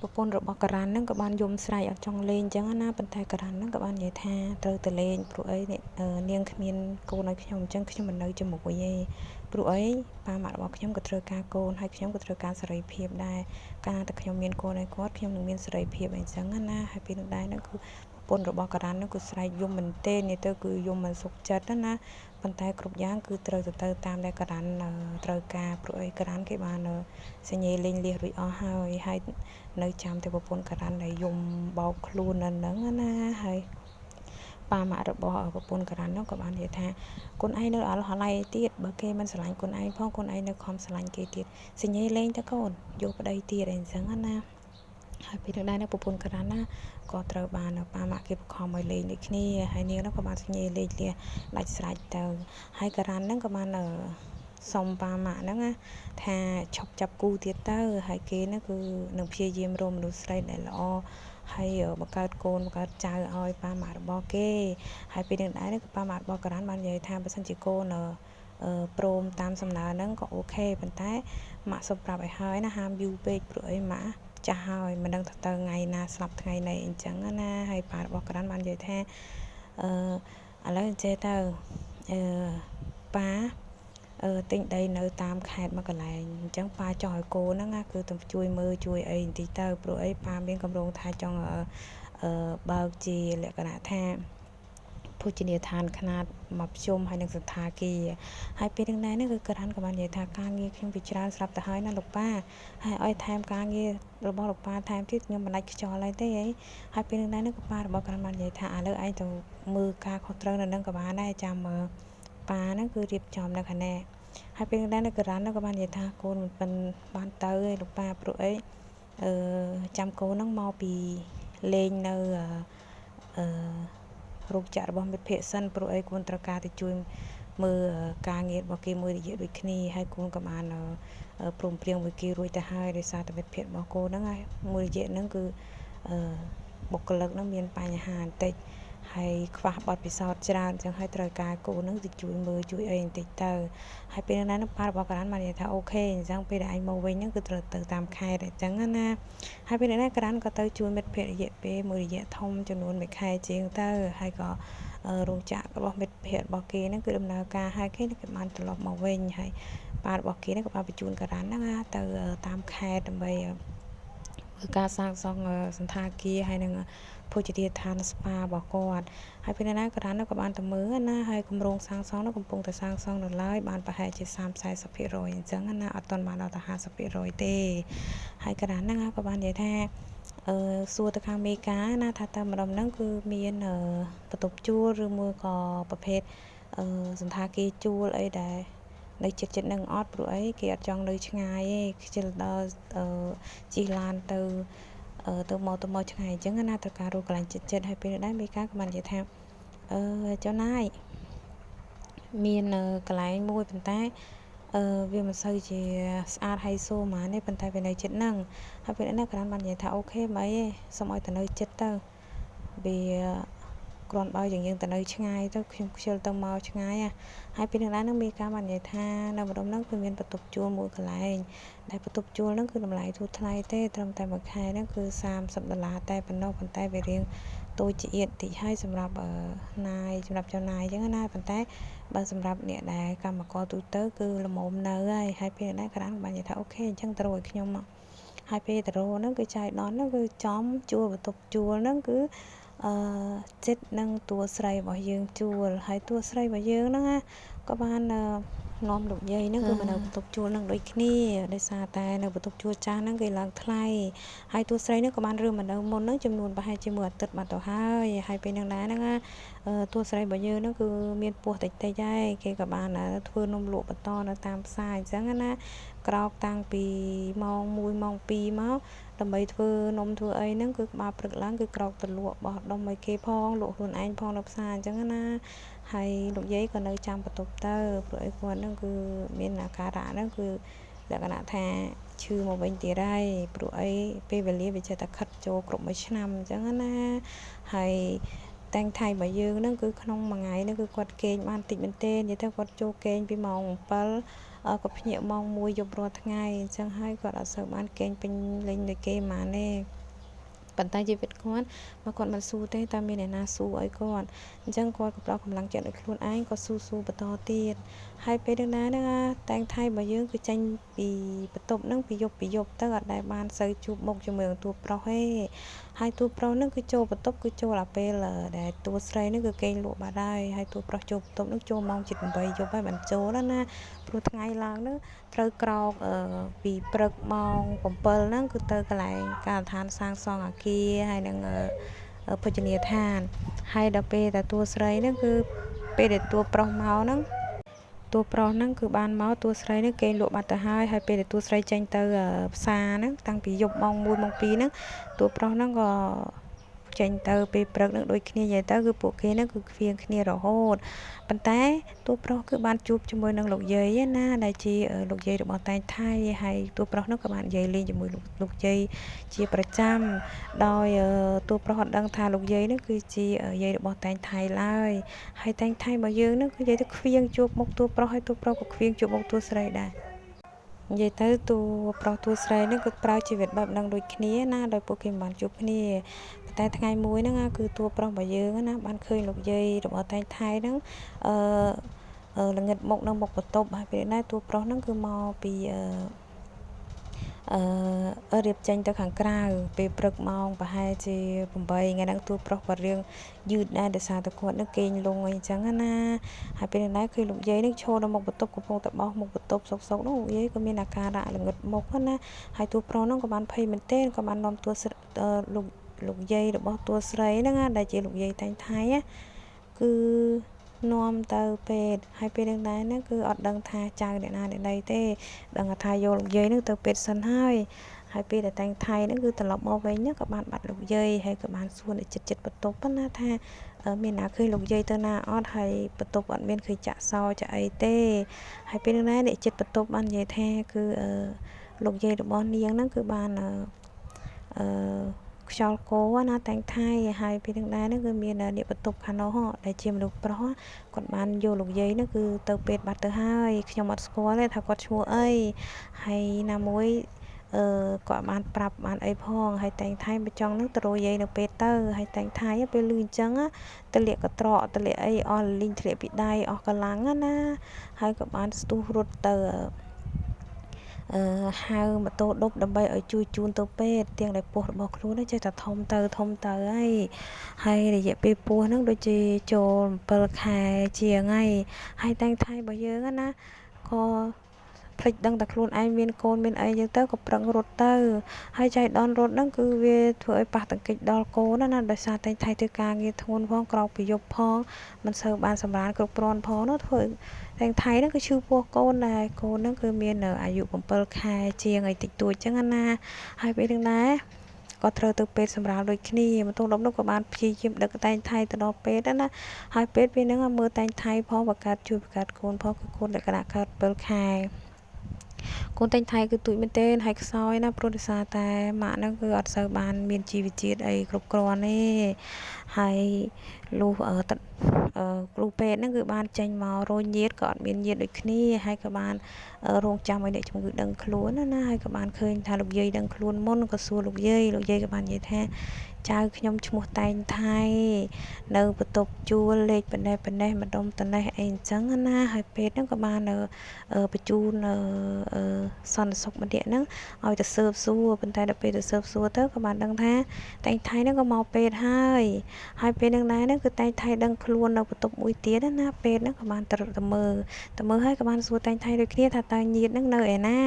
Pun robot keran nâng các bạn dùng sài ở trong lên chẳng na bàn tay keran nâng các bạn vậy tha từ từ lên pro ấy niềng miên cô nói nhom chẳng khi mình nơi cho một cái gì pro ấy ba mặt robot nhom cái trời ca cô hay nhom cái trời ca sợi phiệp đây ca từ nhom miên cô này có nhom đừng miên sợi phiệp vậy chẳng na hay pin đây nó cứ pun robot keran nó cứ sài dùng mình tên này tôi cứ dùng mình sụt chật đó na bàn tay cột dáng cứ từ tam đây keran trời ca pro ấy keran cái bạn sẽ nhẹ lên liền rồi hay nơi chăm thì bồn karan này dùng bao luôn nâng na hay ba mạ được bỏ ở bồn karan nó các bạn để tha con ai nữa ở họ lại tiết bờ kê mình sành con ai phong con ai nữa không sành kê tiết xin nhảy lên cho con vô vào đây tiết để sáng na hay bây giờ đây nó bồn karan na có trời bàn ở ba mạ kê không mày lên được ní hay nhiều nó các bạn xin nhảy lên liền lại sạch tờ hai karan nó các bạn ở xong ba mạ nó thà chọc cu tiết tơ hai kế nó cứ nông phe diêm rôm đồ sấy để lo hay ở bậc cao côn bậc cao trai oi ba mạ bò kê hai bên đường đá nó ba mạ bò cái ban vậy tham bớt sân chỉ cô nè prom tam sầm nà nó có ok bên tay mạ sập ra bài hơi nó ham view page rồi mạ cha hơi mình đang thật ngày na sập ngày này chẳng na hay ba bò cái ban vậy tha ở lấy chơi tơ ba tinh đây nơi tam khai mà cái này chẳng pa tròi cô nó nghe cứ tầm chui mưa chui ấy thì tao rồi ấy pa bên cầm rong thay trong bao chi lệ cái nào thaผู้จินทานขนาดมาชมให้นักศึกษากีให้เป็นดังนั้นนั่นคือกระทั่งกับมันใหญ่ทางการเงินขึ้นพิจารณาสลับแต่ให้นั่นลูกป้าให้อ้อยแทมการเงินเราบอกลูกป้าแทมที่เงินมันได้จออะไรได้ให้เป็นดังนั้นนั่นกับป้าเราบอกกันมันใหญ่ทางแล้วไอ้ตัวมือกาของเตอร์นั่นกับป้าได้จำป้านั่นคือเรียบจอมนะคะแน่ให้เป็นได้ในกระร้านแล้วก็บ้านใหญ่ท่าโกนเป็นบ้านเตยลูกป้าปลุกไอ้จำโกน้องมอปีเลงในรูปจัดบอมเป็นเพศสั้นปลุกไอ้คนตระการที่ช่วยมือกางเงียบบอกกี่มือเยอะด้วยคณีให้คนกับมันปรุงเปลี่ยนวิกีรุ่ยแต่ให้โดยสารแต่เป็นเพศบอกโกนั่งไงมือเยอะนั่นคือบุคลิกนั่งเมียนไปหาติดให้คว้าบอดพิซซ่าจานจังให้ตระการโกนั่งติดช่วยมือช่วยเองติดเตอให้เป็นนั้นพาบอกกันมาเนี่ยถ้าโอเคจังไปได้โมเวนั่นคือติดตามใครแต่จังนะให้เป็นนั้นกันก็เตอช่วยเม็ดเพชรเยอะไปมือเยอะทอมจำนวนไม่ใครจริงเตอให้ก็โรงจักรบอกเม็ดเพชรบอกเกนั่นคือดำเนินการให้แค่นี้ก็มันตลอดมาเว้นให้ปาบอกเกนั่นก็มาไปจูนกันนะเตอตามใครทำไปการสร้างซองสันทากีให้หนึ่งผู้จิตทานสปาบอกกอดให้เป็นนั้นกระดานนักบานตะมือนะให้กำรงสร้างซองนักกำปงแต่สร้างซองหนึ่งร้อยบานประหารจิต3 สายสเปรอยจังนะอัตตอนบานเราตะหาสเปรอยเตให้กระดานนักกบานใหญ่แท้ส่วนตะคางเมกานะถ้าตามมาดมนั่นคือมีประตูจูหรือมือก่อประเภทสันทากีจูไอ้ได้ในจิตหนึ่งออดปลุกไอ้เกียรจังเลยช่างไงจะจีลานตัวมอช่างไงจังน่าตระการูกหลังจิตให้เป็นได้ไม่กล้ากับมันจะทำเจ้านายมีกลายมวยเป็นแต่vì mình xây chỉ art hay show mà nên phần tay về nơi chết năng hay về nơi cái bạn vậy thà ok mấy xong rồi từ nơi chết tao vì còn bao giờ nhưng từ nơi ngay tôi không chơi tao mau ngay à hai bên đó nóมีการมันใหญ่ท่าเราบดมนั่งคือเมียนประตูจูมือกันไรได้ประตูจูนั่นคือทำลายทุทลายเต้ทำแต่มาใครนั่นคือ$30แต่เป็นนอกเป็นใต้ไปเรียงตัวจีเอ็ดที่ให้สำหรับนายสำหรับเจ้านายจังหน้าเป็นใต้บางสำหรับเนี่ยได้การมาก่อตัวเตอร์คือละมุมเนยให้เป็นได้กระนั้นมันใหญ่ท่าโอเคจังตรวจขยมให้เป็นตรวจนั่นคือใจนอนนั่นคือจอมจูประตูจูนั่นคือchết nâng tua sấy bảo dương chua hay tua sấy bảo dương đó ha các bạn nôm lục dây nó cứ mình tập chua nâng đôi khi để xa tay nâng tập chua cha nâng cái lăng thay hay tua sấy nó các bạn rưỡi mình đâu môn nó chấm luôn ba hai chấm mượt tật mặt tàu hai bên nâng đá nó ha tua sấy bảo dương nó cứ miên pua tạch tay dây cái các bạn là thưa nôm lụa bật to nó tam sai chẳng áกรอกตังปีมองมวยมองปีมั้งดำใบเธอนมเธอไอ้นั่นคือมาปรึกล้างคือกรอกตะลวกบอกดำใบเคพองลวกหุ่นไอ้พองรับสารจังนะให้ลูกยัยก็ในจำประตูเตอร์เพื่อไอ้คนนั่นคือเมียนอาการะนั่นคือแล้วก็น่ะแทนชื่อมาเป็นตีได้เพื่อไอ้ไปเวลีไปเจอตะขัดโจกรบไม่ช้ำจังนะให้แต่งไทยใบยืนนั่นคือขนมมังไงนั่นคือกวาดเกณฑ์มันติดเป็นเต้นยิ่งถ้ากวาดโจเกณฑ์ไปมองเปล ក៏ភ្ញាក់ម៉ោង 1 យប់រាល់ថ្ងៃអញ្ចឹងហើយគាត់អត់សូវបានគេងពេញលេញដូចគេហ្មងទេប៉ុន្តែជីវិតគាត់មកគាត់មិនស៊ូទេតែមានអ្នកណាស៊ូឲ្យគាត់អញ្ចឹងគាត់ក៏ផ្ដល់កម្លាំងចិត្តឲ្យខ្លួនឯងក៏ស៊ូបន្តទៀតហើយពេលណាហ្នឹងតែងថៃរបស់យើងគឺចាញ់ពីបន្ទប់ហ្នឹងពីយប់ទៅអត់ដែលបានសូវជួបមុខជាមួយនឹងតួប្រុសទេហើយតួប្រុសហ្នឹងគឺចូលបន្ទប់គឺចូលអាពេលដែលតួស្រីហ្នឹងគឺគេងលក់បាត់ហើយតួប្រុសចូលបន្ទប់ហ្នឹងចូលម៉ោង 8 យប់ហើយមិនចូលណាព្រោះថ្ងៃឡើងហ្នឹងត្រូវក្រោកពីព្រឹកម៉ោង 7 ហ្នឹងគឺទៅកន្លែងការដ្ឋានសាងសង់អគារហើយនឹងភោជនីយដ្ឋានហើយដល់ពេលតែតួស្រីហ្នឹងគឺពេលដែលតួប្រុសមកហ្នឹងតួប្រុសហ្នឹងគឺបានមកតួស្រីហ្នឹងគេលក់បាត់ទៅហើយពេលដែលតួស្រីចេញទៅផ្សារហ្នឹងតាំងពីយប់ម៉ោង 1 ម៉ោង 2 ហ្នឹងតួប្រុសហ្នឹងក៏ចេញទៅពេលព្រឹកនឹងដូចគ្នានិយាយទៅគឺពួកគេហ្នឹងគឺខ្វៀងគ្នារហូតប៉ុន្តែតួប្រុសគឺបានជួបជាមួយនឹងលោកយាយណាដែលជាលោកយាយរបស់តែងថៃហើយតួប្រុសហ្នឹងក៏បាននិយាយលេងជាមួយលោកយាយជាប្រចាំដោយតួប្រុសអត់ដឹងថាលោកយាយហ្នឹងគឺជាយាយរបស់តែងថៃឡើយហើយតែងថៃរបស់យើងហ្នឹងគឺនិយាយទៅខ្វៀងជួបមុខតួប្រុសហើយតួប្រុសក៏ខ្វៀងជួបមុខតួស្រីដែរនិយាយទៅតួប្រុសតួស្រីហ្នឹងគឺប្រើជីវិតបែបហ្នឹងដូចគ្នាណាដោយពួកគេមិនបានជួបគ្នាតែថ្ងៃមួយហ្នឹងគឺតួប្រុសរបស់យើងណាបានឃើញលោកយាយរបស់តែងថៃហ្នឹងល្ងិតមុខនៅមុខបន្ទប់ហើយពេលណាតួប្រុសហ្នឹងគឺមកពីរៀបចេញទៅខាងក្រៅពេលព្រឹកម៉ោងប្រហែលជា8ថ្ងៃហ្នឹងតួប្រុសគាត់រឿងយឺតដែរដោយសារតែគាត់នឹងគេងលងអីចឹងណាហើយពេលណាឃើញលោកយាយនឹងឈរនៅមុខបន្ទប់កំពុងតែបោះមុខបន្ទប់សុកនោះលោកយាយក៏មានអាការៈល្ងឹតមុខណាហើយតួប្រុសហ្នឹងក៏បានភ័យមែនទែនក៏បាននាំតួលោកយាយរបស់តួស្រីហ្នឹងដែលជាលោកយាយតែងថៃគឺនាំទៅពេទ្យហើយពេលហ្នឹងដែរហ្នឹងគឺអត់ដឹងថាចៅអ្នកណាអ្នកណីទេដឹងថាយកលោកយាយហ្នឹងទៅពេទ្យសិនហើយពេលដែលតែងថៃហ្នឹងគឺត្រឡប់មកវិញក៏បានបាត់លោកយាយហើយក៏បានសួរអ្នកចិត្តបន្ទប់ណាថាមានណាឃើញលោកយាយទៅណាអត់ហើយបន្ទប់អត់មានឃើញចាក់សោចាក់អីទេហើយពេលហ្នឹងដែរអ្នកចិត្តបន្ទប់បាននិយាយថាគឺលោកយាយរបស់នាងហ្នឹងគឺបានខ្យល់គោណាតែងថៃហើយពេលហ្នឹងដែរហ្នឹងគឺមានអ្នកបន្ទប់ខាងនោះដែលជាមនុស្សប្រុសគាត់បានយកលោកយាយហ្នឹងគឺទៅពេទ្យបាត់ទៅហើយខ្ញុំអត់ស្គាល់ទេថាគាត់ឈ្មោះអីហើយណាមួយគាត់បានប្រាប់បានអីផងហើយតែងថៃមកចង់នឹងទៅរយយាយនៅពេទ្យទៅហើយតែងថៃពេលលឺអញ្ចឹងទៅលាកកត្រកទៅលាកអីអស់លីងធ្លាក់ពីដៃអស់កម្លាំងណាហើយក៏បានស្ទុះរត់ទៅហៅម៉ូតូដប់ដើម្បីឲ្យជួយជូនទៅពេទ្យទាំងដែលពោះរបស់ខ្លួនចេះតែធំទៅហើយរយៈពេលពោះហ្នឹងដូចជាចូល7 ខែជាងហើយតែងថៃរបស់យើងណាក៏ភ្លេចដឹងតែខ្លួនឯងមានកូនមានអីចឹងទៅក៏ប្រឹងរត់ទៅហើយចៃដនរត់ហ្នឹងគឺវាធ្វើឲ្យប៉ះទង្គិចដល់កូនណាដោយសារតែងថៃធ្វើការងារធ្ងន់ផងក្រោកពីយប់ផងមិនសូវបានសម្រានគ្រប់គ្រាន់ផងនោះធ្វើតែងថៃហ្នឹងគឺឈឺពោះកូនដែរកូនហ្នឹងគឺមានអាយុ7 ខែជាងអីតិចតួចចឹងណាហើយពេលហ្នឹងដែរក៏ត្រូវទៅពេទ្យសម្រាប់ដូចគ្នាបន្ទូលនោះក៏បានព្យាយាមដឹកតែងថៃទៅដល់ពេទ្យណាហើយពេទ្យពេលហ្នឹងមើលតែងថៃផងបង្កើតជួយបង្កើតកូនផងគឺកូនលក្ខណៈកើត7 ខែកូនតែងថៃគឺទូចមែនទែនហើយខ្សោយណាព្រោះដោយសារតែម៉ាក់ហ្នឹងគឺអត់សូវបានមានជីវជាតិអីគ្រប់គ្រាន់ទេហើយលុះគ្រូពេទ្យហ្នឹងគឺបានចេញមករោញាតក៏អត់មានញាតដូចគ្នាហើយក៏បានរងចាំឲ្យអ្នកជំងឺដឹងខ្លួនណាហើយក៏បានឃើញថាលោកយាយដឹងខ្លួនមុនក៏សួរលោកយាយក៏បាននិយាយថាចៅខ្ញុំឈ្មោះតែងថៃនៅបន្ទប់ជួលលេខប៉ុណ្ណេះម្ដុំតនេះអីអញ្ចឹងណាហើយពេទ្យហ្នឹងក៏បានបញ្ជូនសន្តិសុខម្នាក់ហ្នឹងឲ្យទៅស៊ើបសួរប៉ុន្តែដល់ពេលទៅស៊ើបសួរទៅក៏បានដឹងថាតែងថៃហ្នឹងក៏មកពេទ្យហើយពេលហ្នឹងដែរហ្នឹងគឺតែងថៃដឹងខ្លួននៅបន្ទប់មួយទៀតណាពេទ្យហ្នឹងក៏បានទៅមើលហើយក៏បានសួរតែងថៃដូចគ្នាថាតើញាតិហ្នឹងនៅឯណា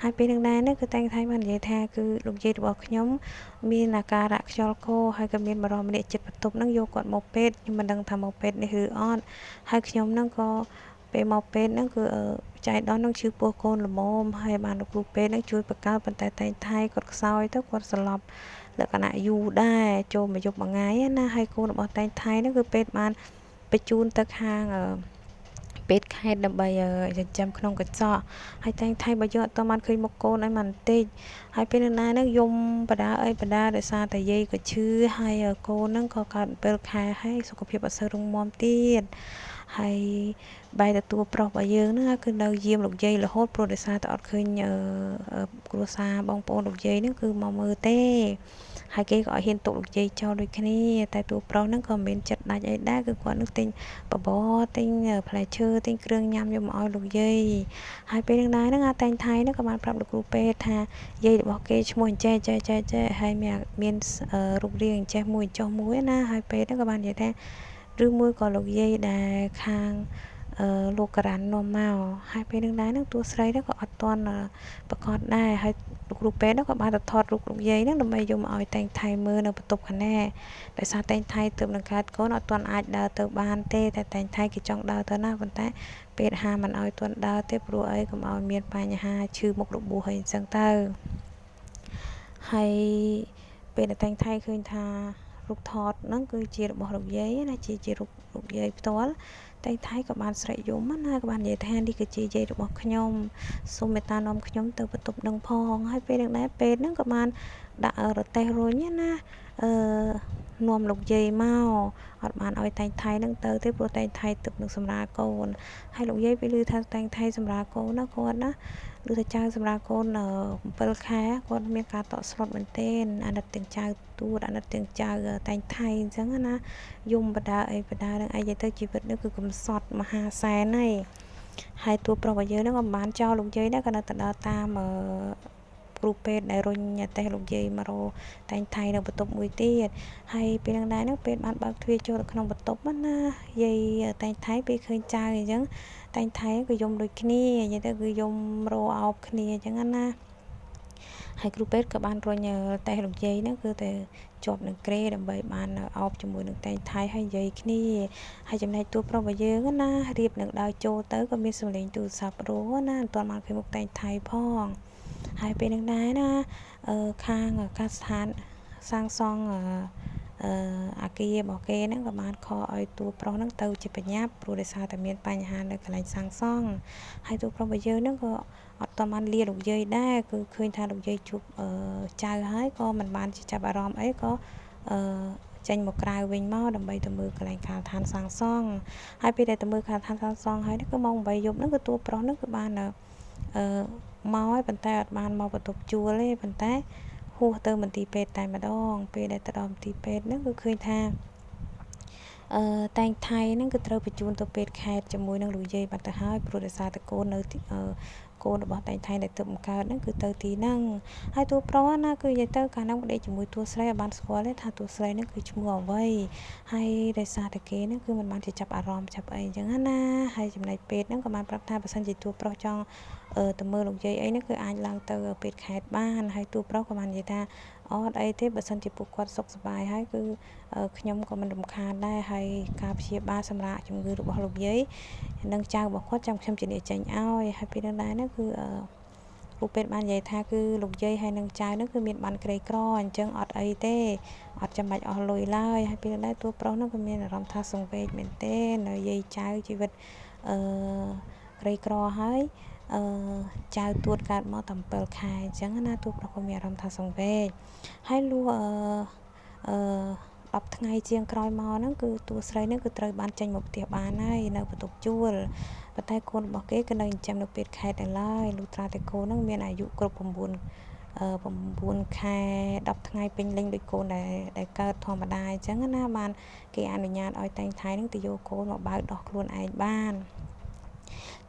ហើយពេលហ្នឹងដែរហ្នឹងគឺតែងថៃបាននិយាយថាគឺលោកយាយរបស់ខ្ញុំមានអាការៈខ្យល់កោហើយក៏មានបរិម្នាក់ចិត្តបន្ទប់ហ្នឹងយកគាត់មកពេទ្យខ្ញុំមិនដឹងថាមកពេទ្យនេះឬអត់ហើយខ្ញុំហ្នឹងក៏ពេលមកពេទ្យហ្នឹងគឺចៃដន្យនឹងឈឺពោះកូនល្មមហើយបានលោកគ្រូពេទ្យនឹងជួយបង្កើតប៉ុន្តែតែងថៃគាត់ខ្សោយទៅគាត់ស្លាប់លក្ខណៈយូរដែរចូលមួយយប់មួយថ្ងៃណាហើយកូនរបស់តែងថៃហ្នឹងគឺពេទ្យបានបញ្ជូនទៅខាងពេទ្យខេត្តដើម្បីចិញ្ចឹមក្នុងកញ្ចក់ហើយតែងថៃបើយកអត់បានឃើញមុខកូនឲ្យមិនបន្តិចហើយពេលណាហ្នឹងយំបដាដោយសារតែយាយក៏ឈឺហើយកូនហ្នឹងក៏កើត7 ខែហើយសុខភាពអត់សូវរឹងមាំទៀតហ ហើយបែរទៅតួប្រុសរបស់យើងហ្នឹងគឺនៅយាមលោកយាយរហូតព្រោះដោយសារតែអត់ឃើញគ្រួសារបងប្អូនលោកយាយហ្នឹងគឺមកមើលទេហើយគេក៏អត់ហ៊ានទុកលោកយាយចោលដូចគ្នាតែតួប្រុសហ្នឹងក៏មានចិត្តដាច់អីដែរគឺគាត់នឹងទិញបបរទិញផ្លែឈើទិញគ្រឿងញ៉ាំយកមកឲ្យលោកយាយហើយពេលហ្នឹងដែរហ្នឹងអាតែងថៃហ្នឹងក៏បានប្រាប់លោកគ្រូពេទ្យថាយាយរបស់គេឈ្មោះអញ្ចេះហើយមានរូបរាងអញ្ចេះមួយចុះមួយណាហើយពេទ្យហ្នឹងក៏បាននិយាយថាឬមួយក៏លោកយាយដែលខាងលោកការ៉ាន់នាំមកហើយពេលនឹងដែរនឹងតួស្រីហ្នឹងក៏អត់ទាន់ប្រកាសដែរហើយលោកគ្រូពេទ្យហ្នឹងក៏បានទៅថតរូបលោកយាយហ្នឹងដើម្បីយកមកឲ្យតែងថៃមើលនៅបន្ទប់ខាងណែដោយសារតែងថៃទើបនឹងកើតកូនអត់ទាន់អាចដើរទៅបានទេតែតែងថៃគេចង់ដើរទៅណាប៉ុន្តែពេទ្យហាមមិនឲ្យទាន់ដើរទេព្រោះអីកុំឲ្យមានបញ្ហាឈឺមុខរបួសអីអញ្ចឹងទៅហើយពេលតែងថៃឃើញថារូបថតហ្នឹងគឺជារបស់លោកយាយណាជារូបលោកយាយផ្ទាល់តែថៃក៏បានស្រែកយំណាក៏បាននិយាយថានេះគឺជាយាយរបស់ខ្ញុំសូមមេត្តានាំខ្ញុំទៅបន្ទប់នឹងផងហើយពេលហ្នឹងដែរពេលហ្នឹងក៏បានដាក់រទេះរុញណានាំលោកយាយមកអត់បានឲ្យតែងថៃហ្នឹងទៅទេព្រោះតែងថៃទឹកនឹងសម្រាប់កូនហើយលោកយាយពេលឮថាតែងថៃសម្រាប់កូនណាគាត់ណាឮថាចៅសម្រាប់កូន7 ខែគាត់មានការតក់ស្លុតមែនទែនអាណិតទាំងចៅទួតអាណិតទាំងចៅតែងថៃអញ្ចឹងណាយំបដាអីបដានឹងអីទៅជីវិតនេះគឺកំសត់មហាសែនហើយតួប្រុសរបស់យើងហ្នឹងក៏បានចោលលោកយាយដែរក៏នៅទៅដល់តាមគ្រូពេទ្យដែលរុញតែលោកយាយមករកតែងថៃនៅបន្ទប់មួយទៀតហើយពេលហ្នឹងដែរហ្នឹងពេទ្យបានបើកទ្វារចូលទៅក្នុងបន្ទប់ណាយាយតែងថៃពេលឃើញចៅអញ្ចឹងតែងថៃក៏យំដូចគ្នានិយាយទៅគឺយំរោអោបគ្នាអញ្ចឹងណាហើយគ្រូពេទ្យក៏បានរុញតែលោកយាយហ្នឹងគឺតែជាប់នឹងក្រេដើម្បីបានអោបជាមួយនឹងតែងថៃហើយនិយាយគ្នាហើយចំណែកតួប្រុសរបស់យើងណារៀបនឹងដើរចូលទៅក៏មានសម្លេងទូរស័ព្ទរោណាមិនទាន់បានឃើញមុខតែងថៃផងហើយពេលនឹងដែរណាខាងអាកាសស្ថានសាងសង់អាគាររបស់គេហ្នឹងក៏បានខកឲ្យតួប្រុសហ្នឹងទៅជាបញ្ញាប់ព្រោះដោយសារតែមានបញ្ហានៅកន្លែងសាងសង់ហើយតួប្រុសរបស់យើងហ្នឹងក៏អត់តបានលាលោកយាយដែរគឺឃើញថាលោកយាយជួបចៅហើយក៏មិនបានជាចាប់អារម្មណ៍អីក៏ចេញមកក្រៅវិញមកដើម្បីទៅមើលកន្លែងការដ្ឋានសាងសង់ហើយពេលដែលទៅមើលការដ្ឋានសាងសង់ហើយគឺម៉ោង 8 យប់ហ្នឹងគឺតួប្រុសហ្នឹងគឺបានមកហើយប៉ុន្តែអត់បានមកបន្ទប់ជួលទេប៉ុន្តែហួសទៅមន្ទីរពេទ្យតែម្ដងពេលដែលទៅដល់មន្ទីរពេទ្យហ្នឹងគឺឃើញថាតែងថៃហ្នឹងគឺត្រូវបញ្ជូនទៅពេទ្យខេត្តជាមួយនឹងលោកយាយបាត់ទៅហើយព្រោះដោយសារតែកូននៅកូនរបស់តែងថៃដែលទើបបង្កើតហ្នឹងគឺទៅទីហ្នឹងហើយតួប្រុសណាគឺនិយាយទៅកាលហ្នឹងបដិជាមួយតួស្រីឲ្យបានស្គាល់ទេថាតួស្រីហ្នឹងគឺឈ្មោះអ្វីហើយដោយសារតែគេហ្នឹងគឺមិនបានជាចាប់អារម្មណ៍ចាប់អីអញ្ចឹងណាហើយចំណែកពេទ្យហ្នឹងក៏បានប្រាប់ថាបើសិនជាតួប្រុសចង់ទៅមើលលោកយាយអីហ្នឹងគឺអាចឡើងទៅពេទ្យខេត្តបានហើយតួប្រុសក៏បាននិយាយថាអត់អីទេបើសិនជាពួកគាត់សុខសប្បាយហើយគឺខ្ញុំក៏មិនរំខានដែរហើយការព្យាបាលសម្រាប់ជំងឺរបស់លោកយាយនិងចៅរបស់គាត់ចាំខ្ញុំជាអ្នកចេញឲ្យហើយពេលនោះដែរហ្នឹងគឺគ្រូពេទ្យបាននិយាយថាគឺលោកយាយហើយនឹងចៅហ្នឹងគឺមានបានក្រីក្រអញ្ចឹងអត់អីទេអត់ចាំបាច់អស់លុយឡើយហើយពេលនោះដែរតួប្រុសហ្នឹងក៏មានអារម្មណ៍ថាសង្វេគមែនទេនៅយាយចៅជីវិតក្រីក្រហើយចៅទួតកើតមកតែ7 ខែអញ្ចឹងណាតួប្រុសក៏មានអារម្មណ៍ថាសង្វេគហើយលុះ10 ថ្ងៃជាងក្រោយមកហ្នឹងគឺតួស្រីហ្នឹងគឺត្រូវបានចេញមកផ្ទះបានហើយនៅបន្ទប់ជួលប៉ុន្តែកូនរបស់គេគឺនៅចិញ្ចឹមនៅពេទ្យខេត្តនៅឡើយលុះត្រាតែកូនហ្នឹងមានអាយុគ្រប់9 ខែ 10 ថ្ងៃពេញលេញដោយកូនដែលកើតធម្មតាអញ្ចឹងណាបានគេអនុញ្ញាតឲ្យតែងថៃហ្នឹងទៅយកកូនមកបើកដោះខ្លួនឯងបាន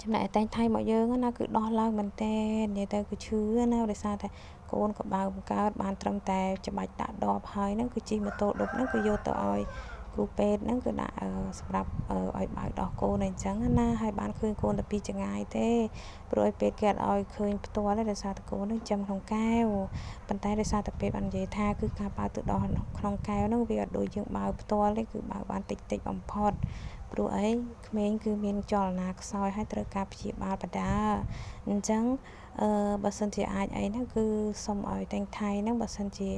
ចំណែកតែងថៃមកយើងណាគឺដោះឡើងមែនតើនិយាយទៅគឺឈឺណាដោយសារតែកូនក៏បើបង្កើតបានត្រឹមតែច្បាច់ដាក់ដបហើយហ្នឹងគឺជិះម៉ូតូដប់ហ្នឹងគឺយកទៅឲ្យគ្រូពេទ្យហ្នឹងគឺដាក់សម្រាប់ឲ្យបើកដោះកូនអីចឹងណាហើយបានឃើញកូនតែពីចង្អាយទេព្រោះឲ្យពេទ្យគេអត់ឲ្យឃើញផ្ទាល់ទេដោយសារតែកូនហ្នឹងចាំក្នុងកែវប៉ុន្តែដោយសារតែពេទ្យបាននិយាយថាគឺការបើកទៅដោះក្នុងកែវហ្នឹងវាអត់ដូចយើងបើកផ្ទាល់ទេគឺបើកបានតិចបំផុតព្រោះអីក្មេងគឺមានចលនាខ្សោយហើយត្រូវការព្យាបាលបដាអញ្ចឹងបើសិនជាអាចអីហ្នឹងគឺសុំឲ្យតែងថៃហ្នឹងបើសិនជា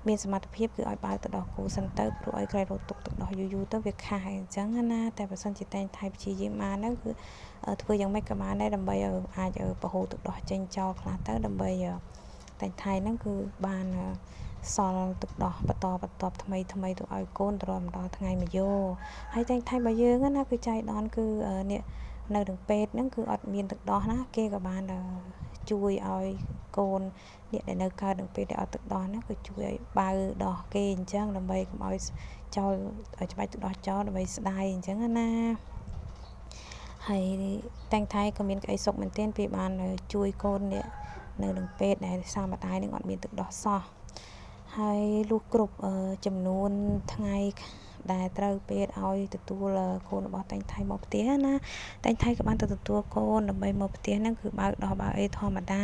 មានសមត្ថភាពគឺឲ្យបើកទៅដោះគោសិនទៅព្រោះឲ្យក្រែរត់ទុកទឹកដោះយូរទៅវាខាអញ្ចឹងណាតែបើសិនជាតែងថៃព្យាយាមបានហ្នឹងគឺធ្វើយ៉ាងម៉េចក៏បានដែរដើម្បីឲ្យអាចបរហូរទឹកដោះចេញចោលខ្លះទៅដើម្បីតែងថៃហ្នឹងគឺបាន សល់ទឹកដោះបន្តថ្មីទៅឲ្យកូនទៅដល់ថ្ងៃមកយោហើយតែងថៃបើយើងណាគឺចៃដន្យគឺនេះនៅនឹងពេទ្យហ្នឹងគឺអត់មានទឹកដោះណាគេក៏បានជួយឲ្យកូនអ្នកដែលនៅកើតនឹងពេលដែលអត់ទឹកដោះហ្នឹងគឺជួយឲ្យបើដោះគេអញ្ចឹងដើម្បីកុំឲ្យចោលឲ្យច្បាច់ទឹកដោះចោលដើម្បីស្ដាយអញ្ចឹងណាហើយតែងថៃក៏មានក្តីសុខមែនទែនពេលបានជួយកូននេះនៅនឹងពេទ្យដែលសាម្ដាយនឹងអត់មានទឹកដោះសោះហើយលុះគ្រប់ចំនួនថ្ងៃដែលត្រូវពេទ្យឲ្យទទួលកូនរបស់តែងថៃមកផ្ទះណាតែងថៃក៏បានទៅទទួលកូនដើម្បីមកផ្ទះហ្នឹងគឺបើកដោះបើអីធម្មតា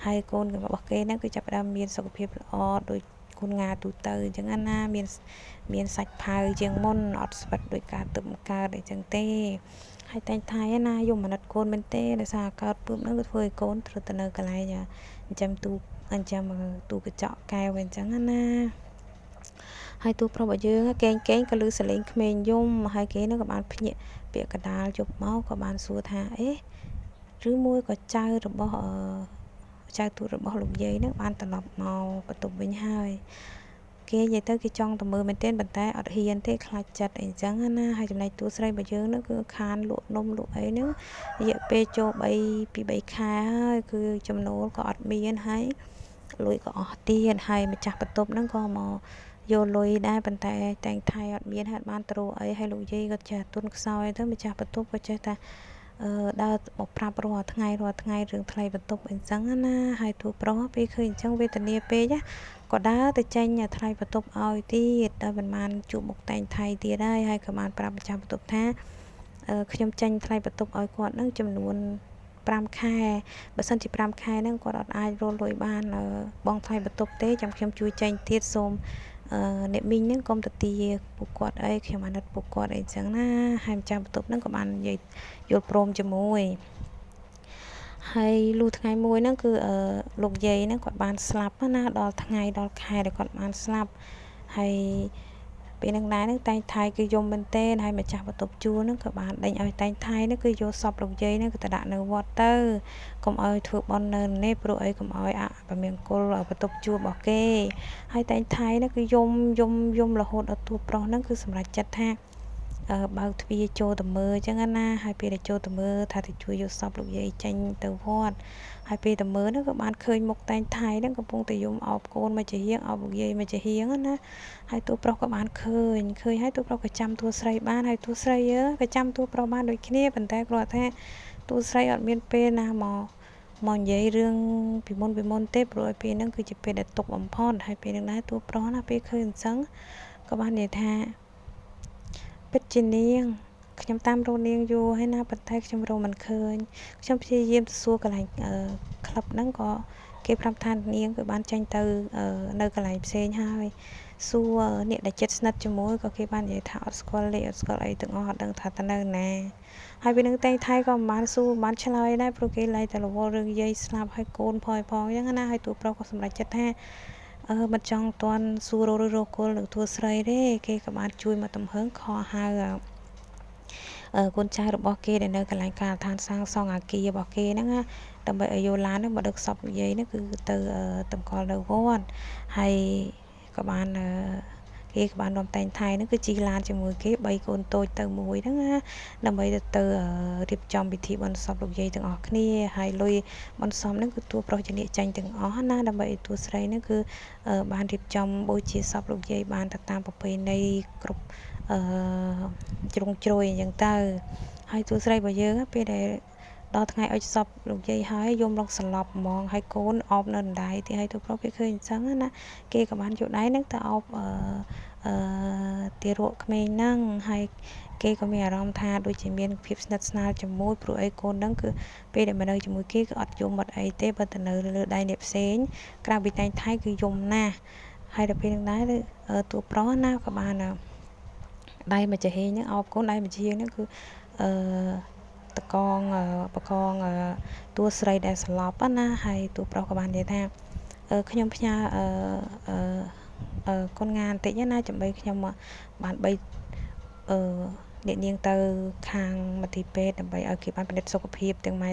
ហើយកូនរបស់គេហ្នឹងគឺចាប់ផ្ដើមមានសុខភាពល្អដូចកូនងាទូទៅអញ្ចឹងណាមានសាច់ផៅជាងមុនអត់ស្វិតដោយការទឹកកើតអីចឹងទេហើយតែងថៃណាយំអាណិតកូនមែនទេដោយសារកើតពើបហ្នឹងគឺធ្វើឲ្យកូនត្រូវទៅនៅកន្លែងចិញ្ចឹមទូកញ្ចក់កែវអញ្ចឹងណាហើយទូប្រុសរបស់យើងកេងក៏លឺសលេងក្មេងយំហើយគេនឹងក៏បានភ្ញាក់ពាក្យកដាលជប់មកក៏បានសួរថាអេឬមួយក៏ចៅរបស់ចៅទូតរបស់លោកយាយនឹងបានត្រឡប់មកបន្ទប់វិញហើយគេនិយាយទៅគេចង់ទៅមើលមែនទែនប៉ុន្តែអត់ហ៊ានទេខ្លាចចិត្តអីចឹងណាហើយចំណែកតួស្រីរបស់យើងនឹងគឺខានលក់នំលក់អីហ្នឹងរយៈពេលចូល3 ខែហើយគឺចំណូលក៏អត់មានហើយលុយក៏អស់ទៀតហើយម្ចាស់បន្ទប់ហ្នឹងក៏មកយកលុយដែរប៉ុន្តែតែងថៃអត់មានហើយបានទ្រអីហើយលោកយាយក៏ចេះទុនខ្សោយទៅម្ចាស់បន្ទប់ក៏ចេះតែដើរមកប្រាប់រាល់ថ្ងៃរឿងថ្លៃបន្ទប់អញ្ចឹងណាហើយទូប្រុសពេលឃើញអញ្ចឹងវេទនាពេកក៏ដើរទៅចេញថ្លៃបន្ទប់ឲ្យទៀតដល់មិនបានជួបមុខតែងថៃទៀតហើយក៏បានប្រាប់ម្ចាស់បន្ទប់ថាខ្ញុំចេញថ្លៃបន្ទប់ឲ្យគាត់នឹងចំនួន5 ខែបើសិនជា5 ខែហ្នឹងគាត់អត់អាចរកលុយបានបងថ្លៃបន្ទប់ទេចាំខ្ញុំជួយចេញទៀតសូមអ្នកមីងហ្នឹងកុំទៅទាពួកគាត់អីខ្ញុំអាណិតពួកគាត់អីចឹងណាហើយម្ចាស់បន្ទប់ហ្នឹងក៏បាននិយាយយល់ព្រមជាមួយហើយលុះថ្ងៃមួយហ្នឹងគឺលោកយាយហ្នឹងគាត់បានស្លាប់ណាដល់ខែដែលគាត់បានស្លាប់ហើយពេលហ្នឹងដែរហ្នឹងតែងថៃគឺយំមែនទែនហើយម្ចាស់បន្ទប់ជួលហ្នឹងក៏បានដេញឲ្យតែងថៃហ្នឹងគឺយកសពលោកយាយហ្នឹងគឺទៅដាក់នៅវត្តទៅកុំឲ្យធ្វើបន់នៅនេះព្រោះអីកុំឲ្យពមង្គលបន្ទប់ជួលរបស់គេហើយតែងថៃហ្នឹងគឺយំរហូតដល់ទូប្រុសហ្នឹងគឺសម្រេចចិត្តថាបើកទ្វារចូលទៅមើលអញ្ចឹងណាហើយពេលដែលចូលទៅមើលថាទៅជួយយកសពលោកយាយចេញទៅវត្តហើយពេលទៅមើលហ្នឹងក៏បានឃើញមុខតែងថៃហ្នឹងកំពុងតែយំអោបកូនមកជាហៀងអោបលោកយាយមកជាហៀងណាហើយទូប្រុសក៏បានឃើញហើយទូប្រុសក៏ចាំតួស្រីបានហើយតួស្រីក៏ចាំតួប្រុសបានដូចគ្នាប៉ុន្តែគាត់ថាតួស្រីអត់មានពេលណាមកនិយាយរឿងពីមុនទេព្រោះឲ្យពេលហ្នឹងគឺជាពេលដែលទុកបំផុតហើយពេលហ្នឹងដែរតួប្រុសណាពេលឃើញអញ្ចឹងក៏បាននិយាយថាពិតជានាងខ្ញុំតាមរកនាងយូរហើយណាប៉ុន្តែខ្ញុំរកមិនឃើញខ្ញុំព្យាយាមទៅសួរកន្លែងក្លឹបហ្នឹងក៏គេប្រាប់ថានាងគឺបានចេញទៅនៅកន្លែងផ្សេងហើយសួរអ្នកដែលចិត្តស្និទ្ធជាមួយក៏គេបាននិយាយថាអត់ស្គាល់លេខអត់ស្គាល់អីទាំងអស់អត់ដឹងថាទៅនៅណាហើយពេលហ្នឹងតែងថៃក៏មិនបានសួរមិនបានឆ្លើយដែរព្រោះគេឡៃតែរវល់រឿងយាយស្លាប់ហើយកូនផងអញ្ចឹងណាហើយទូប្រុសក៏សម្រេចចិត្តថាមិនចង់តន់សួររកគល់នឹងទួស្រីទេគេក៏បានជួយមកទំហឹងខហៅកូនចៅរបស់គេដែលនៅកន្លែងការដ្ឋានសាងសង់អគាររបស់គេហ្នឹងណាដើម្បីឲ្យយកឡានហ្នឹងមកដឹកសពនិយាយហ្នឹងគឺទៅតម្កល់នៅវត្តហើយក៏បានគេក៏បាននាំតែងថៃហ្នឹងគឺជិះឡានជាមួយគេ3កូនតូចទៅមួយហ្នឹងណាដើម្បីទៅរៀបចំពិធីបុណ្យសពលោកយាយទាំងអស់គ្នាហើយលុយបុណ្យសពហ្នឹងគឺតួប្រុសជាអ្នកចាញ់ទាំងអស់ណាដើម្បីឲ្យតួស្រីហ្នឹងគឺបានរៀបចំបូជាសពលោកយាយបានទៅតាមប្រពៃណីគ្រប់ជ្រុងជ្រោយអញ្ចឹងទៅហើយតួស្រីរបស់យើងពេលដែលដល់ថ្ងៃអុជសពលោកយាយហើយយំឡងសន្លប់ហ្មងហើយកូនអោបនៅដណ្ដៃទីហើយទូប្រុសពេលឃើញអញ្ចឹងណាគេក៏បានយកដៃហ្នឹងទៅអោបទារកក្មេងហ្នឹងហើយគេក៏មានអារម្មណ៍ថាដូចជាមានភាពស្និទ្ធស្នាលជាមួយព្រោះអីកូនហ្នឹងគឺពេលដែលមកនៅជាមួយគេគឺអត់យំអត់អីទេបើទៅនៅលើដៃអ្នកផ្សេងក្រៅពីតែងថៃគឺយំណាស់ហើយដល់ពេលហ្នឹងដែរទូប្រុសណាក៏បានដៃមកចាហេងហ្នឹងអោបកូនដៃមកជាហ្នឹងគឺបកងតួស្រីដែលស្លាប់ណាហើយតួប្រុសក៏បាននិយាយថាខ្ញុំផ្ញើកូនងាបន្តិចណាចាំបីខ្ញុំបាន អ្នកនាងទៅខាងមន្ទីរពេទ្យដើម្បីឲ្យគេបានពិនិត្យសុខភាពទាំងម្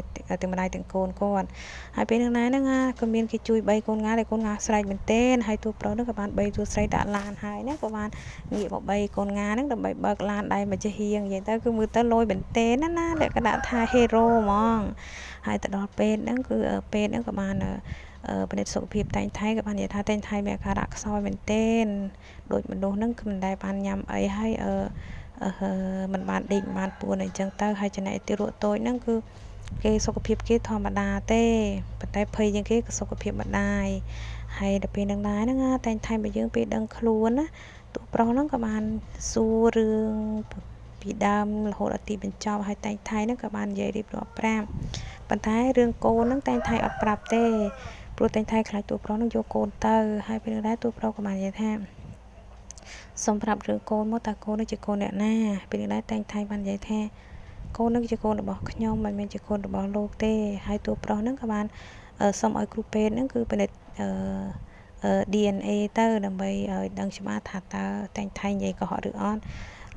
ដាយទាំងកូនគាត់ហើយពេលហ្នឹងណាក៏មានគេជួយ3កូនងាដែលកូនងាស្រែកមែនទែនហើយទូប្រុសហ្នឹងក៏បាន3ទូស្រីដាក់ឡានហើយណាក៏បានងាកមក3កូនងាហ្នឹងដើម្បីបើកឡានដែរមកជាហៀងនិយាយទៅគឺមើលទៅលយមែនទែនណាលក្ខណៈថាហេរ៉ូហ្មងហើយទៅដល់ពេទ្យហ្នឹងគឺពេទ្យហ្នឹងក៏បានពិនិត្យសុខភាពតែងថៃក៏បាននិយាយថាតែងថៃមានអាការៈខ្សោយមែនទែនដូចមនុស្សហ្នឹងគឺមិនដែលបានញ៉ាំអីហើយมันបានដេកបានពួនអីចឹងទៅហើយចំណែកទីរក់តូចហ្នឹងគឺគេសុខភាពគេធម្មតាទេប៉ុន្តែភ័យជាងគេគឺសុខភាពម្ដាយហើយដល់ពេលហ្នឹងដែរហ្នឹងតែងថៃបើយើងពេលដឹងខ្លួនណាទូប្រុសហ្នឹងក៏បានសួររឿងពីដើមរហូតដល់ទីបញ្ចប់ហើយតែងថៃហ្នឹងក៏បាននិយាយរៀបរាប់ប្រាប់ប៉ុន្តែរឿងកូនហ្នឹងតែងថៃអត់ប្រាប់ទេព្រោះតែងថៃខ្លាចទូប្រុសហ្នឹងយកកូនទៅហើយពេលហ្នឹងដែរទូប្រុសក៏បាននិយាយថាសូមប្រាប់រឿងកូនមកតើកូននឹងជាកូនអ្នកណាពេលនេះដែរតែងថៃបាននិយាយថាកូននឹងជាកូនរបស់ខ្ញុំមិនមែនជាកូនរបស់លោកទេហើយតួប្រុសហ្នឹងក៏បានសូមឲ្យគ្រូពេទ្យហ្នឹងគឺពិនិត្យDNA ទៅដើម្បីឲ្យដឹងច្បាស់ថាតើតែងថៃនិយាយកុហកឬអត់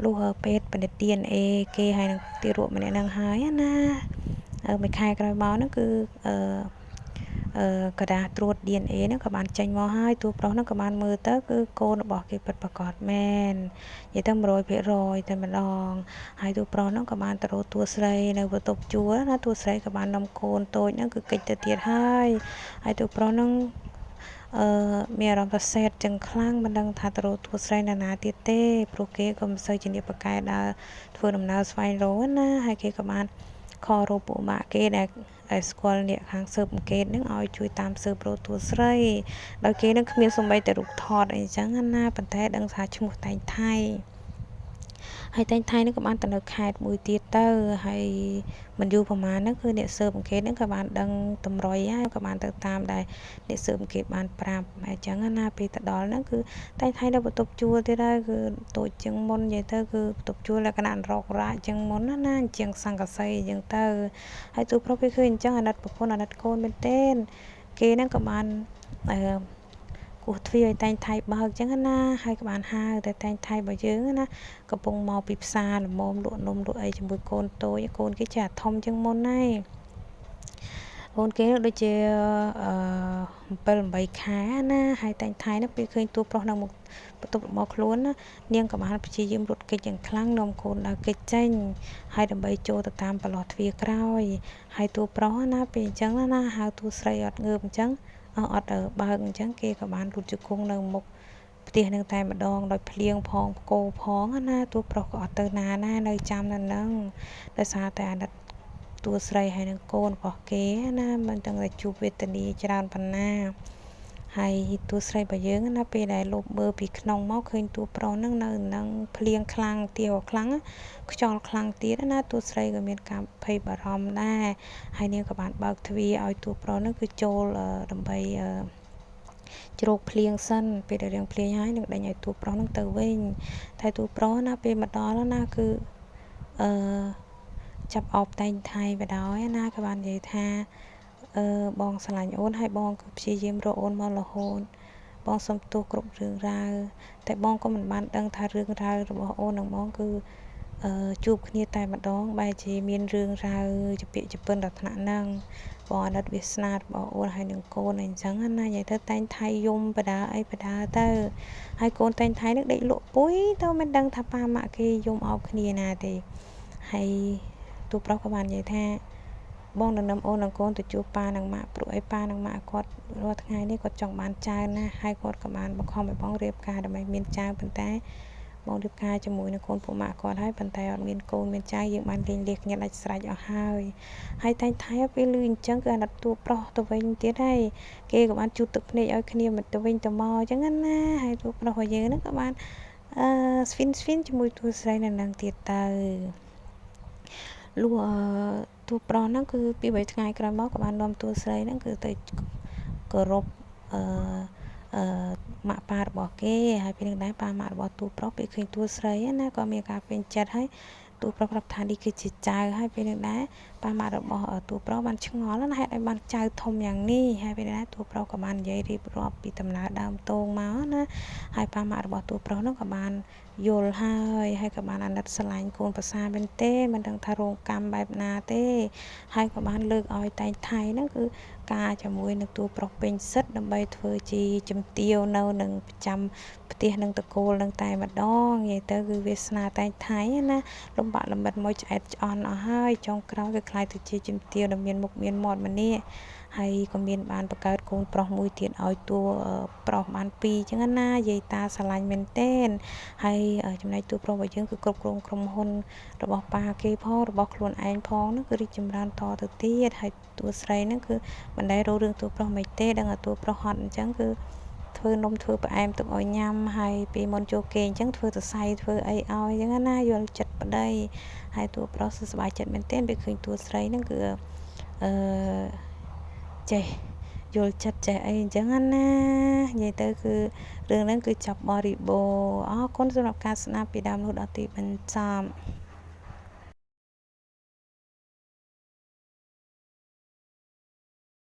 លុះពេទ្យពិនិត្យ DNA គេហើយនឹងទីរក់ម្នាក់ហ្នឹងហើយណាមួយខែក្រោយមកហ្នឹងគឺกระดาษត្រួត DNA ហ្នឹងក៏បានចេញមកហើយទូប្រុសហ្នឹងក៏បានមើលទៅគឺកូនរបស់គេពិតប្រាកដមែននិយាយទៅ 100% តែម្ដងហើយទូប្រុសហ្នឹងក៏បានទៅរកតួស្រីនៅបន្ទប់ជួលណាតួស្រីក៏បាននំកូនតូចហ្នឹងគឺកិច្ចទៅទៀតហើយទូប្រុសហ្នឹងមានអារម្មណ៍ថាសេតចឹងខ្លាំងមិនដឹងថាទៅរកតួស្រីណាទៀតទេព្រោះគេក៏មិនសូវជាអ្នកបកកែដើរធ្វើដំណើរស្វែងរកណាហើយគេក៏បានខរោពួកម៉ាក់គេដែលស្គាល់អ្នកខាងស៊ើបអង្កេតនឹងឲ្យជួយតាមស៊ើបរកតួស្រីដោយគេនឹងគ្មានសូម្បីតែរូបថតអីចឹងណាប៉ុន្តែដឹងថាឈ្មោះតែងថៃហើយតែងថៃនឹងក៏បានទៅនៅខេត្តមួយទៀតទៅហើយមិនយូរប្រហែលហ្នឹងគឺអ្នកស៊ើបអង្កេតហ្នឹងក៏បានដឹងតម្រុយហើយក៏បានទៅតាមដែលអ្នកស៊ើបអង្កេតបានប្រាប់អញ្ចឹងណាពេលទៅដល់ហ្នឹងគឺតែងថៃនៅបន្ទប់ជួលទៀតហើយគឺតូចជាងមុននិយាយទៅគឺបន្ទប់ជួលលក្ខណៈរករាជាងមុនណាជាងសង្កសីអញ្ចឹងទៅហើយទូប្រុសពេលឃើញអញ្ចឹងអាណិតប្រពន្ធអាណិតកូនមែនទែនគេហ្នឹងក៏បានគោះទ្វារឲ្យតែងថៃបើកអញ្ចឹងណាហើយក៏បានហៅតែតែងថៃរបស់យើងណាកំពុងមកពីផ្សារល្មមលក់នំលក់អីជាមួយកូនតូចកូនគេចាធំជាងមុនហើយកូនគេដូចជា7 8ខែណាហើយតែងថៃនោះពេលឃើញតួប្រុសនៅមុខបន្ទប់របស់ខ្លួនណានាងក៏បានព្យាយាមរត់គេចយ៉ាងខ្លាំងនាំកូនដើរគេចចេញហើយដើម្បីចូលទៅតាមប្រឡោះទ្វារក្រោយហើយតួប្រុសណាពេលអញ្ចឹងណាហៅតួស្រីអត់ងើបអញ្ចឹងអត់បើកអញ្ចឹងគេក៏បានរត់ជង្គង់នៅមុខផ្ទះនឹងតែម្ដងដោយភ្លៀងផងផ្គរផងណាតួប្រុសក៏អត់ទៅណានៅចាំនៅនឹងដោយសារតែអាណិតតួស្រីហើយនឹងកូនរបស់គេណាមិនទាំងតែជួបវេទនាច្រើនប៉ុណ្ណាហើយតួស្រីរបស់យើងណាពេលដែលលុបមើលពីក្នុងមកឃើញតួប្រុសនឹងនៅនឹងភ្លៀងខ្លាំងទៀវខ្លាំងខ្យល់ខ្លាំងទៀតណាតួស្រីក៏មានការភ័យបារម្ភដែរហើយនាងក៏បានបើកទ្វារឲ្យតួប្រុសនឹងគឺចូលដើម្បីជ្រោកភ្លៀងសិនពេលដែលរៀងភ្លៀងហើយនឹងដេញឲ្យតួប្រុសនឹងទៅវិញតែតួប្រុសណាពេលមកដល់ណាគឺចាប់អបតែងថៃបដ ாய் ណាក៏បាននិយាយថាបងស្រឡាញ់អូនហើយបងក៏ព្យាយាមរកអូនមករហូតបងសុំទោសគ្រប់រឿងរ៉ាវតែបងក៏មិនបានដឹងថារឿងរ៉ាវរបស់អូននឹងបងគឺជួបគ្នាតែម្ដងបែរជាមានរឿងរ៉ាវជាពាក្យជាពិនដល់ថ្នាក់ហ្នឹងបងអាណិតវាសនារបស់អូនហើយនឹងកូនអីចឹងណានិយាយទៅតែងថៃយំបដាអីបដាទៅហើយកូនតែងថៃនឹងដេកលក់ពុយទៅមិនដឹងថាប៉ាម៉ាក់គេយំអោបគ្នាណាទេហើយទូប្រុសក៏បាននិយាយថាបងនឹងនាំអូននិងកូនទៅជួបប៉ានិងម៉ាក់ព្រោះអីប៉ានិងម៉ាក់គាត់រាល់ថ្ងៃនេះគាត់ចង់បានចៅណាហើយគាត់ក៏បានបង្ខំឲ្យបងរៀបការដើម្បីមានចៅប៉ុន្តែបងរៀបការជាមួយនឹងកូនពួកម៉ាក់គាត់ហើយប៉ុន្តែអត់មានកូនមានចៅយើងបានលេងលះគ្នាដាច់ស្រេចអស់ហើយតែងថៃពេលលឺអញ្ចឹងគឺអាណិតតួប្រុសទៅវិញទៀតហើយគេក៏បានជូតទឹកភ្នែកឲ្យគ្នាទៅវិញទៅមកអញ្ចឹងណាហើយតួប្រុសរបស់យើងហ្នឹងក៏បានស្វីនជាមួយតួស្រីនៅនឹងទៀតទៅលុះតួប្រុសហ្នឹងគឺពី3ថ្ងៃក្រោយមកក៏បាននាំតួស្រីហ្នឹងគឺទៅគោរពម៉ាក់ប៉ារបស់គេហើយពេលនេះដែរប៉ាម៉ាក់របស់តួប្រុសពេលឃើញតួស្រីណាក៏មានការពេញចិត្តហើយ ទូប្រុសប្រាប់ថានេះគឺជាចៅហើយពេលនេះដែរប៉ាម៉ាក់របស់ទូប្រុសបានឆ្ងល់ណាហេតុអីបានចៅធំយ៉ាងនេះហើយពេលនេះដែរទូប្រុសក៏បាននិយាយរៀបរាប់ពីដំណើរដើមតងមកណាហើយប៉ាម៉ាក់របស់ទូប្រុសនោះក៏បានយល់ហើយក៏បានអាណិតស្រឡាញ់កូនប្រសាមែនទេមិនដឹងថារងកម្មបែបណាទេហើយក៏បានលើកឲ្យតែងថៃហ្នឹងគឺការជាមួយនឹងទូប្រុសពេញសិទ្ធដើម្បីធ្វើជាជំទាវនៅនឹងប្រចាំផ្ទះនឹងតកូលនឹងតែម្ដងនិយាយទៅគឺវាសនាតែងថៃណាលំបាកលំបិតមួយឆ្អែតឆ្អន់អស់ហើយចុងក្រោយវាខ្លាយទៅជាជំទាវដែលមានមុខមានមាត់ម្នាក់ហើយក៏មានបានបង្កើតកូនប្រុសមួយទៀតឲ្យតួប្រុសបាន2អញ្ចឹងណាយាយតាស្រឡាញ់មែនទេហើយចំណែកតួប្រុសរបស់យើងគឺគ្រប់គ្រងក្រុមហ៊ុនរបស់ប៉ាគេផងរបស់ខ្លួនឯងផងនោះគឺរីកចម្រើនតទៅទៀតហើយតួស្រីហ្នឹងគឺមិនដែលរករឿងតួប្រុសមិនទេដឹងថាតួប្រុសហត់អញ្ចឹងគឺធ្វើនំធ្វើផ្អែមទុកឲ្យញ៉ាំហើយពេលមុនចូលគេអញ្ចឹងធ្វើសរសៃធ្វើអីឲ្យអញ្ចឹងណាយល់ចិត្តប្តីហើយតួប្រុសសប្បាយចិត្តមែនទែនពេលឃើញតួស្រីហ្នឹងគឺអឺចេះយល់ចិត្តចេះអីអញ្ចឹងណានិយាយទៅគឺរឿងហ្នឹងគឺចាប់បរិបូរណ៍អរគុណសម្រាប់ការស្ដាប់ពីដើមរហូតដល់ទីបញ្ចប់